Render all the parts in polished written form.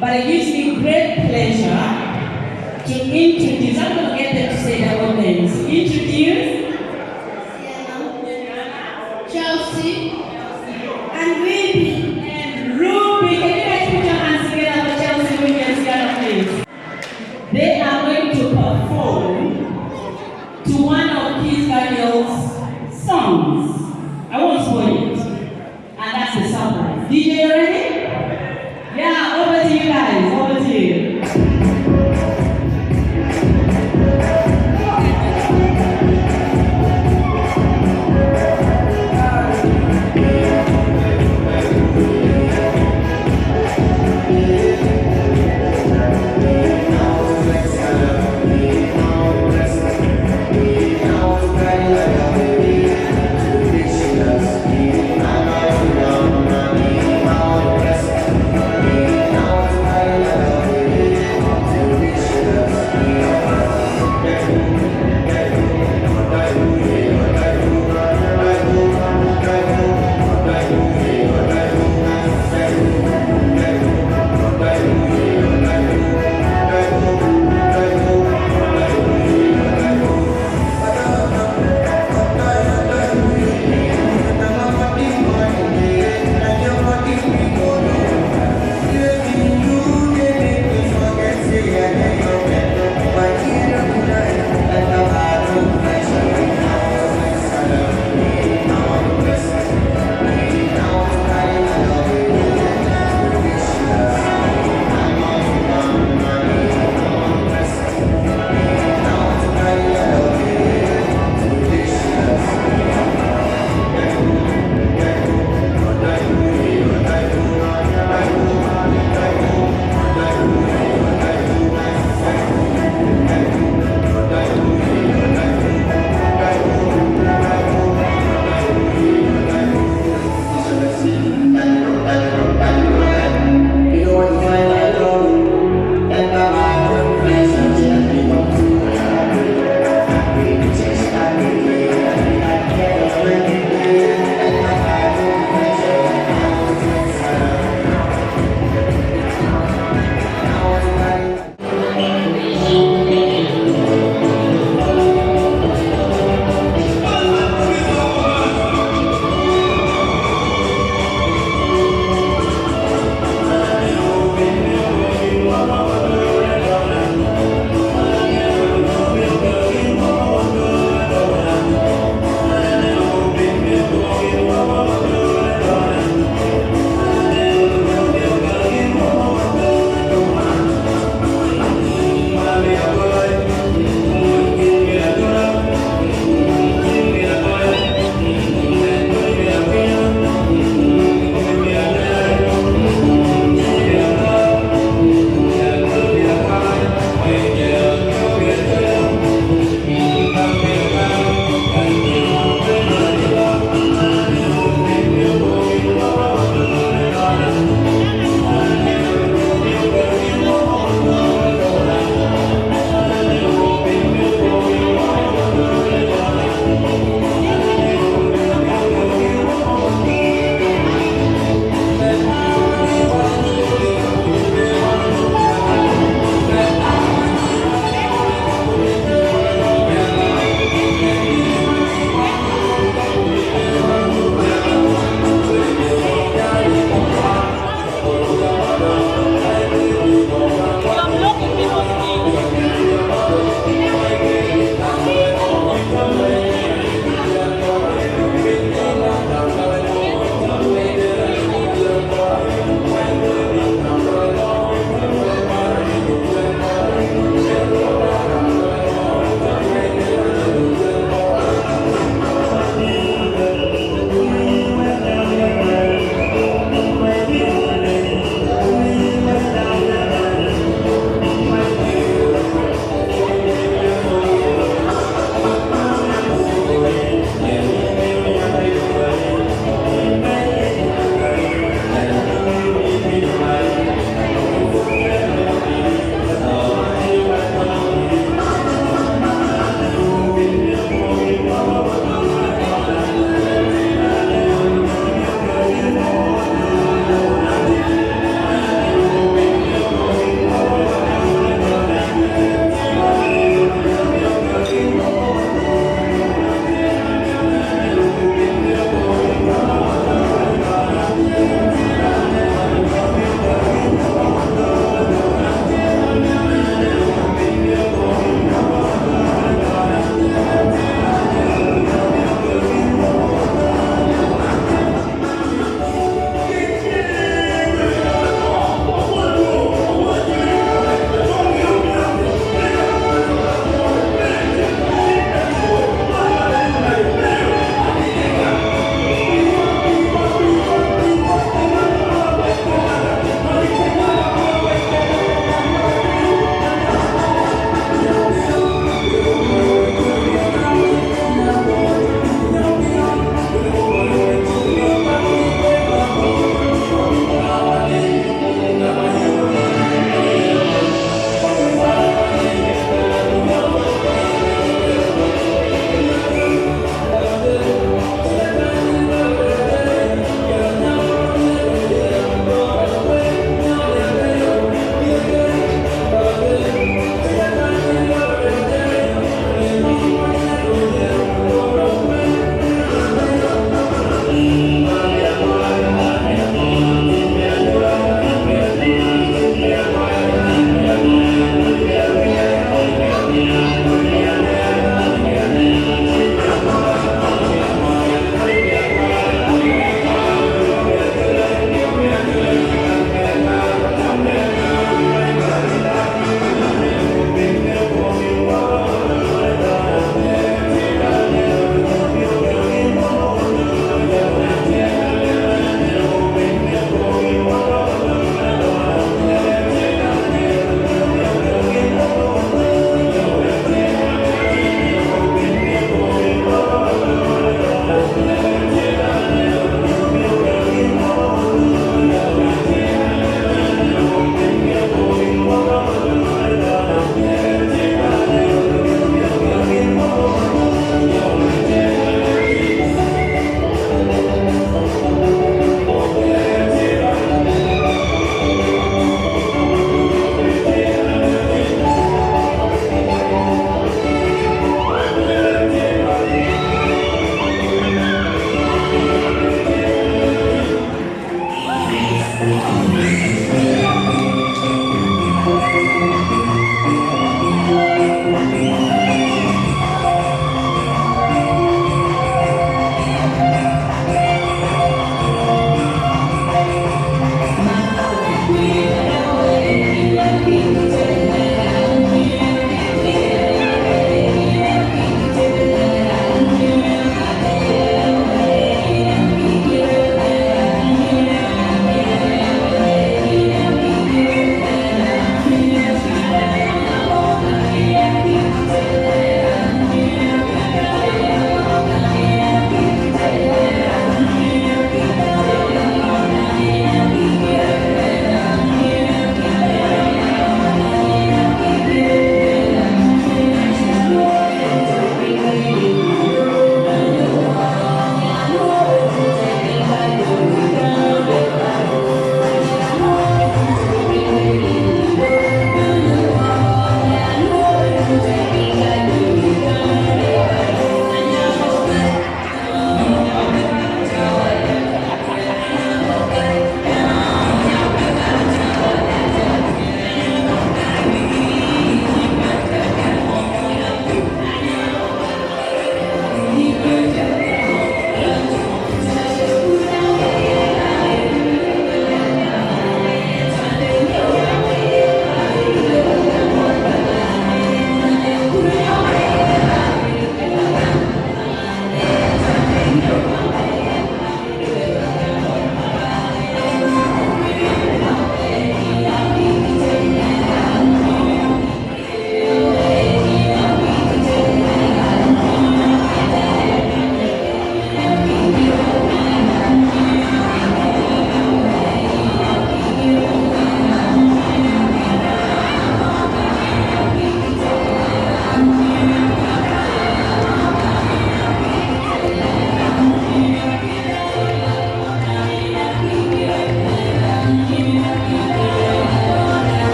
But it gives me great pleasure to introduce, I'm going to get them to say their own names. Introduce Chelsea and Ruby. and Ruby. Can you guys put your hands together for Chelsea, Ruby, and Sienna, please? They are going to perform to one of Kiss Daniel's songs. I won't spoil it. And that's the surprise. DJ, you ready? Yeah, over to you guys. Over to you.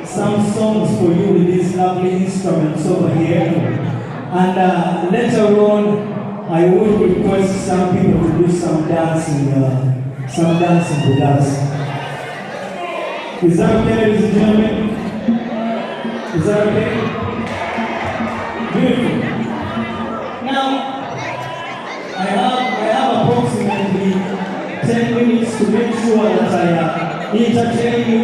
some songs for you with these lovely instruments over here. And later on, I would request some people to do some dancing with us. Is that okay, ladies and gentlemen? Is that okay? Beautiful. Now, I have approximately 10 minutes to make sure that I entertain you,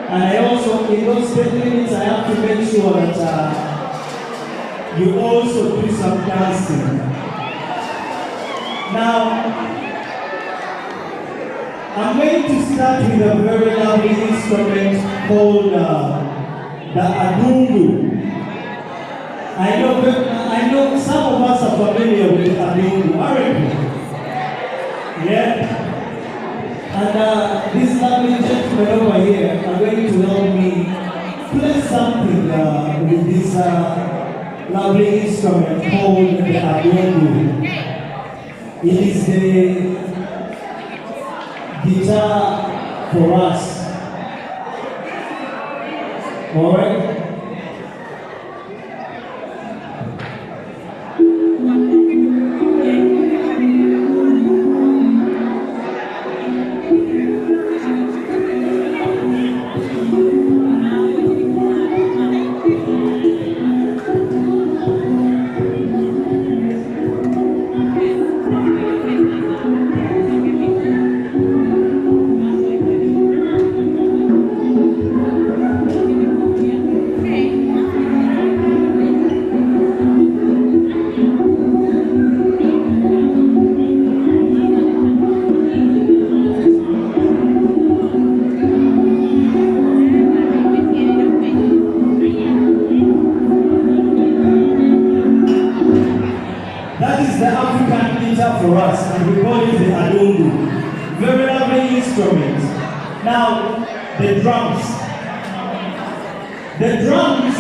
and I also, in those 10 minutes, I have to make sure that you also do some dancing. Now, I'm going to start with a very lovely instrument called the adungu. I know some of us are familiar with the adungu, aren't we? Yeah? And this lovely gentleman over here are going to help me play something with this lovely instrument called the adungu. It is the guitar for us. All right? For us, and we call it the adungu. Very lovely instrument. Now, the drums. The drums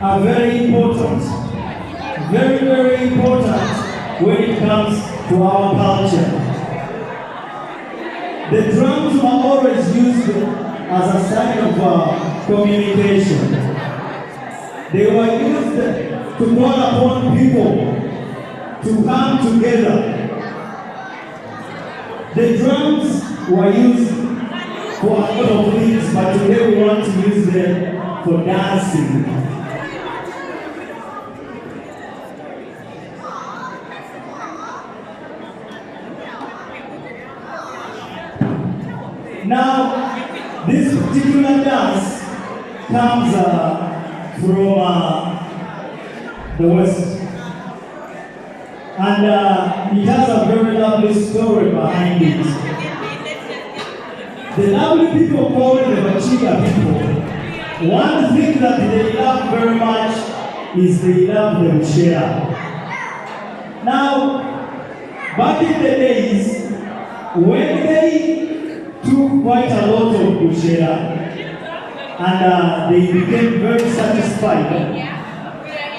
are very important. Very, very important when it comes to our culture. The drums were always used as a sign of communication. They were used to call upon people to come together. The drums were used for a lot of things, but today we want to use them for dancing. Now, this particular dance comes from the West. And it has a very lovely story behind it. The lovely people called the Bachiga people. One thing that they love very much is they love the Bushera. Now, back in the days, when they took quite a lot of Bushera and they became very satisfied,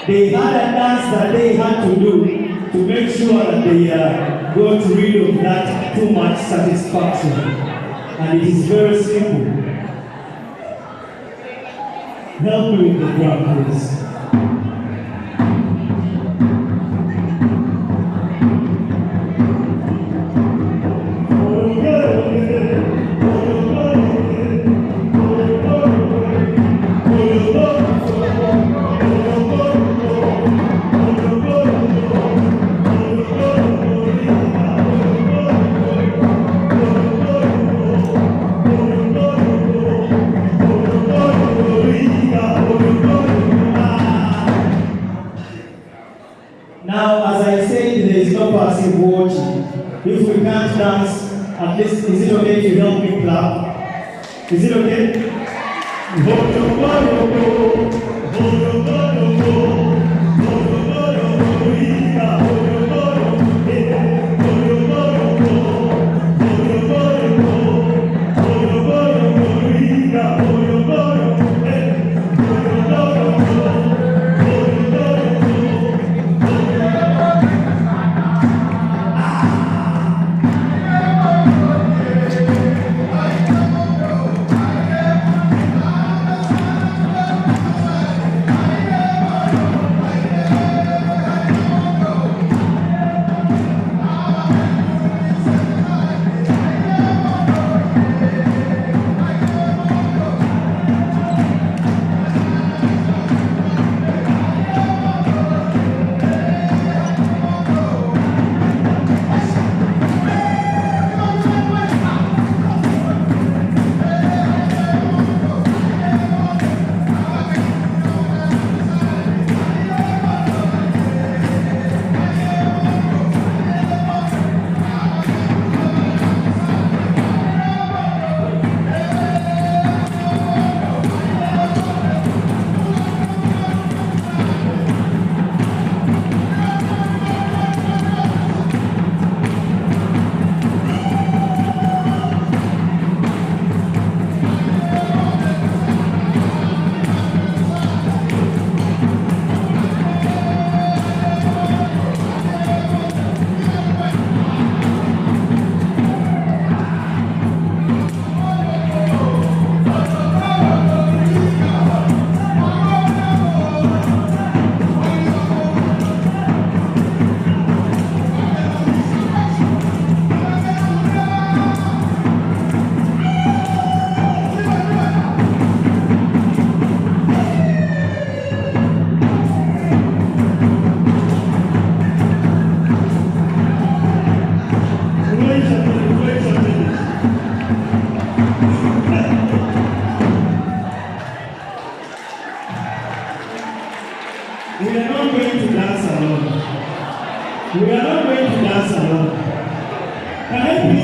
they had a dance that they had to do to make sure that they got rid of that too much satisfaction. And it is very simple. Help me with the drum, please. Now, as I said, there is no passive watching. If we can't dance, at least, is it okay if you help me clap? Is it okay?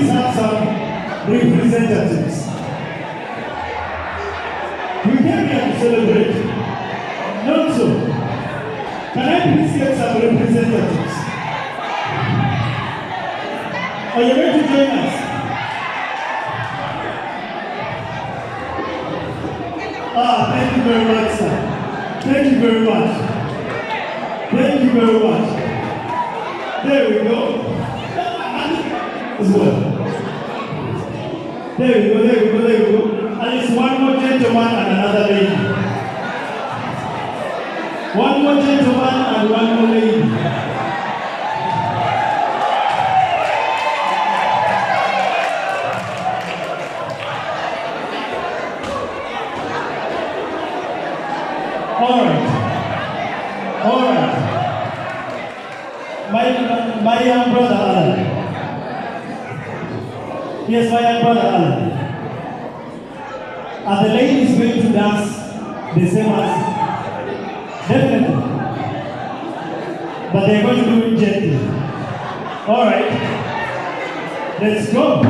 please have some representatives? We came here to celebrate. Not so. Can I please get some representatives? Are you ready to join us? Thank you very much, sir. Thank you very much. Thank you very much. There we go. As well. There we go, there we go, there we go. And it's one more gentleman and another lady. One more gentleman and one more lady. All right. My young brother Alan. Yes, my young brother Alan. Are the ladies going to dance the same as? Definitely. But they're going to do it gently. All right. Let's go.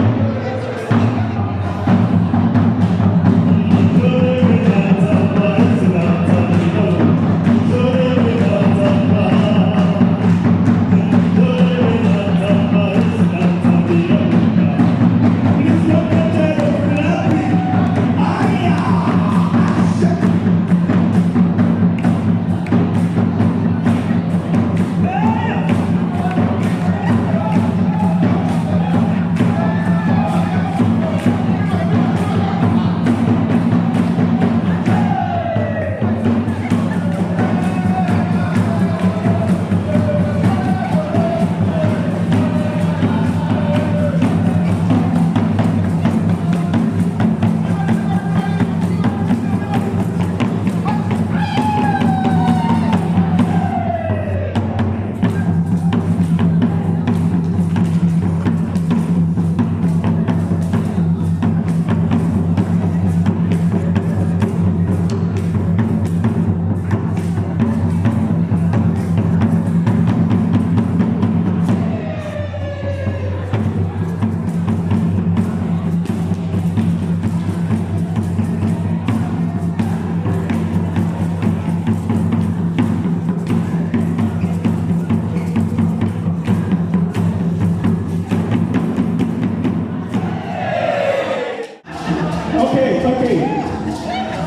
Okay.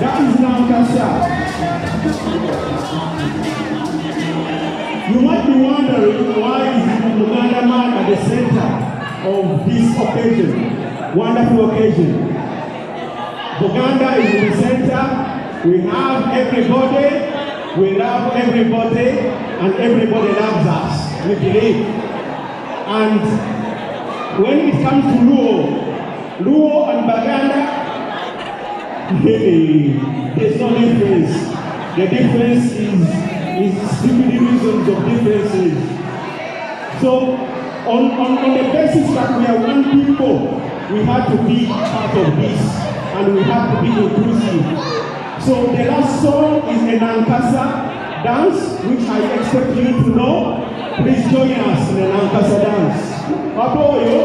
That is Nankasa. You might be wondering why is Uganda man at the center of this occasion, wonderful occasion. Uganda is in the center. We have everybody. We love everybody, and everybody loves us. We believe. And when it comes to Luo and Baganda, there's no difference. The difference is simply reasons of differences. So, on the basis that we are one people, we have to be part of this, and we have to be inclusive. So, the last song is a Nankasa dance, which I expect you to know. Please join us in the Nankasa dance. Apoyo.